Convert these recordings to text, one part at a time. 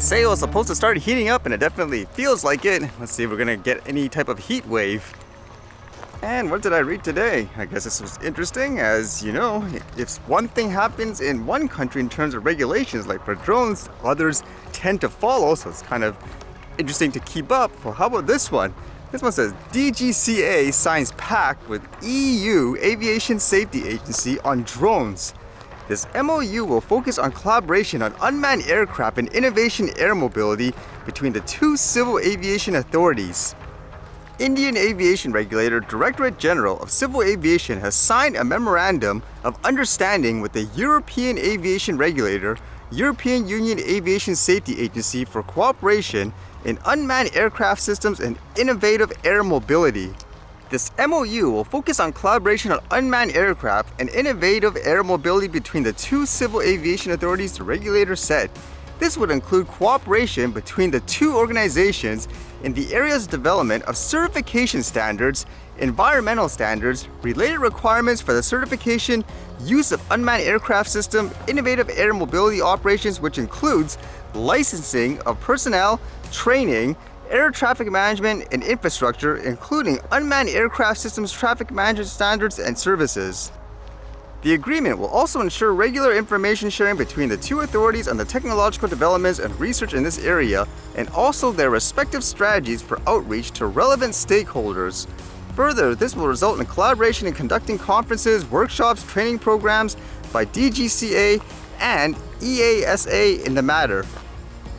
say it was supposed to start heating up, and it definitely feels like it. Let's see if we're gonna get any type of heat wave. And what did I read today? I guess this was interesting, as you know, if one thing happens in one country in terms of regulations, like for drones, others tend to follow, so it's kind of interesting to keep up. Well, how about this one? This one says, DGCA signs pact with EU Aviation Safety Agency on drones. This MOU will focus on collaboration on unmanned aircraft and innovation air mobility between the two civil aviation authorities. Indian Aviation Regulator Directorate General of Civil Aviation has signed a memorandum of understanding with the European Aviation Regulator, European Union Aviation Safety Agency for cooperation in unmanned aircraft systems and innovative air mobility. This MOU will focus on collaboration on unmanned aircraft and innovative air mobility between the two civil aviation authorities, the regulator said. This would include cooperation between the two organizations in the area's development of certification standards, environmental standards, related requirements for the certification, use of unmanned aircraft system, innovative air mobility operations, which includes licensing of personnel, training, air traffic management and infrastructure, including unmanned aircraft systems traffic management standards and services. The agreement will also ensure regular information sharing between the two authorities on the technological developments and research in this area, and also their respective strategies for outreach to relevant stakeholders. Further, this will result in collaboration in conducting conferences, workshops, training programs by DGCA and EASA in the matter.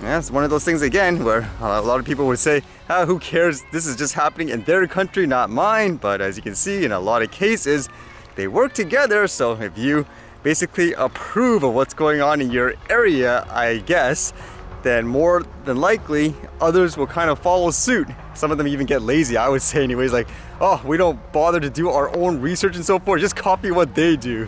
Yeah, it's one of those things again where a lot of people would say, who cares, this is just happening in their country, not mine. But as you can see, in a lot of cases, they work together. So if you basically approve of what's going on in your area, I guess, then more than likely others will kind of follow suit. Some of them even get lazy, I would say anyways, like, oh, we don't bother to do our own research and so forth, just copy what they do.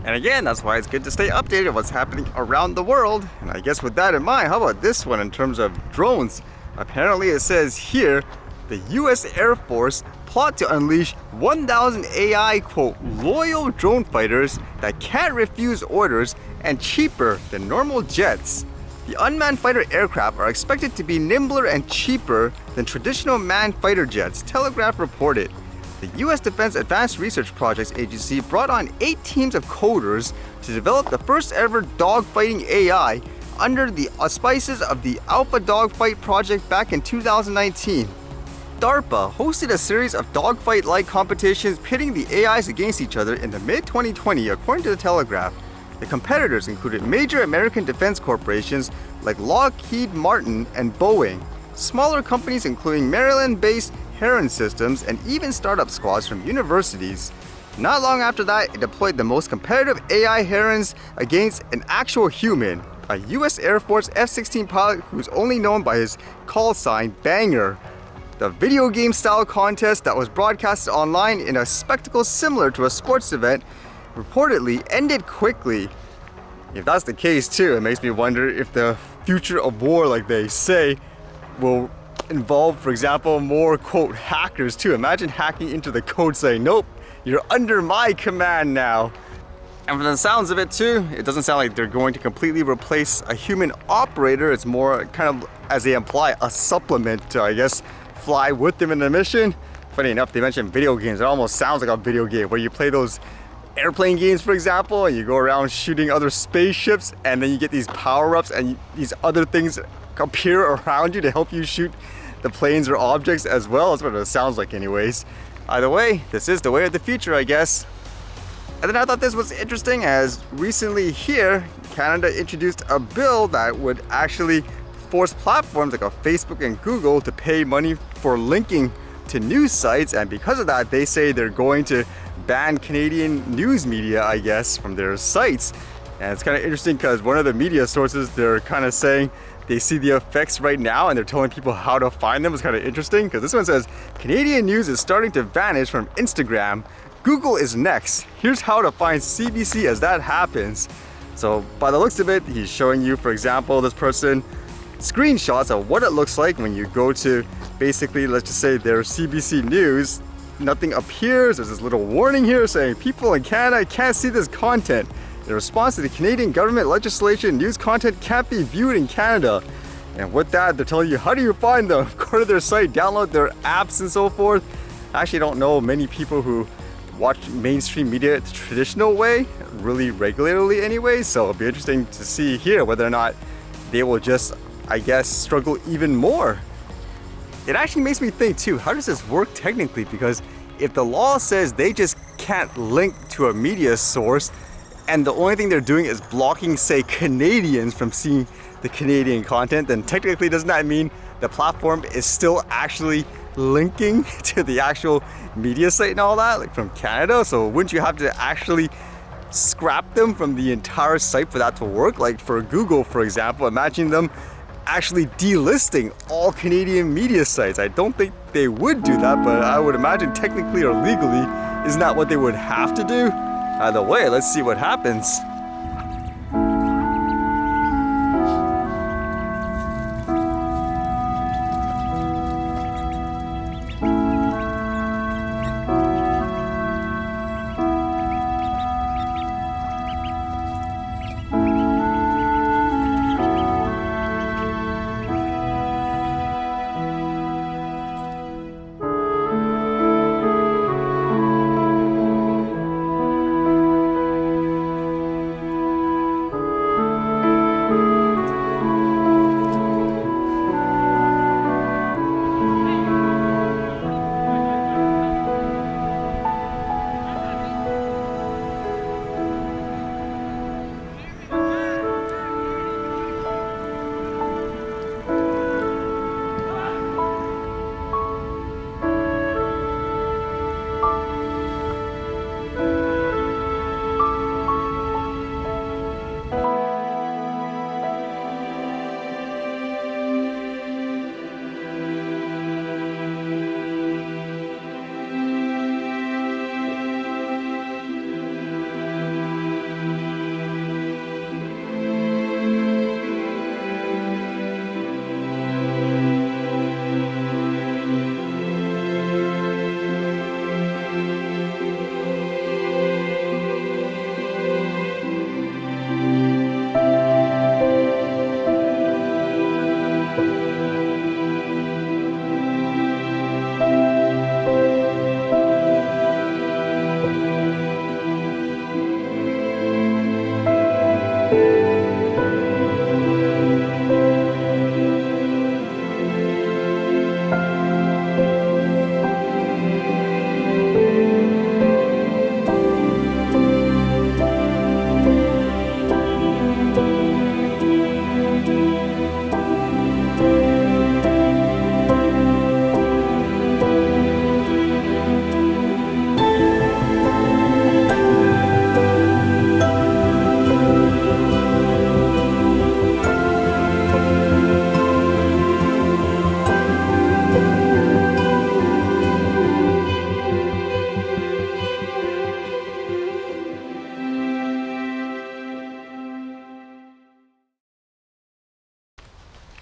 And again, that's why it's good to stay updated on what's happening around the world. And I guess with that in mind, how about this one in terms of drones? Apparently it says here, the US Air Force plot to unleash 1,000 AI, quote, loyal drone fighters that can't refuse orders and cheaper than normal jets. The unmanned fighter aircraft are expected to be nimbler and cheaper than traditional manned fighter jets, Telegraph reported. The U.S. Defense Advanced Research Projects Agency brought on 8 teams of coders to develop the first ever dogfighting AI under the auspices of the Alpha Dogfight project back in 2019. DARPA hosted a series of dogfight-like competitions pitting the AIs against each other in the mid-2020, according to the Telegraph. The competitors included major American defense corporations like Lockheed Martin and Boeing, smaller companies including Maryland-based Heron Systems, and even startup squads from universities. Not long after that, it deployed the most competitive AI Herons against an actual human, a US Air Force F-16 pilot who's only known by his call sign, Banger. The video game style contest that was broadcasted online in a spectacle similar to a sports event reportedly ended quickly. If that's the case too, it makes me wonder if the future of war, like they say, will involve, for example, more, quote, hackers too. Imagine hacking into the code saying, nope, you're under my command now. And from the sounds of it too, it doesn't sound like they're going to completely replace a human operator. It's more kind of, as they imply, a supplement to, I guess, fly with them in the mission. Funny enough, they mentioned video games. It almost sounds like a video game where you play those airplane games, for example, and you go around shooting other spaceships, and then you get these power-ups and these other things appear around you to help you shoot the planes or objects as well. That's what it sounds like anyways. Either way, this is the way of the future, I guess. And then I thought this was interesting, as recently here, Canada introduced a bill that would actually force platforms like Facebook and Google to pay money for linking to news sites, and because of that, they say they're going to ban Canadian news media, I guess, from their sites. And it's kind of interesting because one of the media sources, they're kind of saying they see the effects right now and they're telling people how to find them. It's kind of interesting because this one says, Canadian news is starting to vanish from Instagram. Google is next. Here's how to find CBC as that happens. So by the looks of it, he's showing you, for example, this person screenshots of what it looks like when you go to basically, let's just say, their CBC News. Nothing appears. There's this little warning here saying people in Canada can't see this content. In response to the Canadian government legislation, news content can't be viewed in Canada. And with that, they're telling you how do you find them. Go to their site, download their apps and so forth. I actually don't know many people who watch mainstream media the traditional way really regularly anyway, so it'll be interesting to see here whether or not they will just, I guess, struggle even more. It actually makes me think too, how does this work technically? Because if the law says they just can't link to a media source and the only thing they're doing is blocking, say, Canadians from seeing the Canadian content, then technically doesn't that mean the platform is still actually linking to the actual media site and all that, like from Canada? So wouldn't you have to actually scrap them from the entire site for that to work? Like for Google, for example, imagine them actually delisting all Canadian media sites. I don't think they would do that, but I would imagine technically or legally, isn't that what they would have to do? Either way, let's see what happens.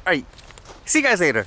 All right, see you guys later.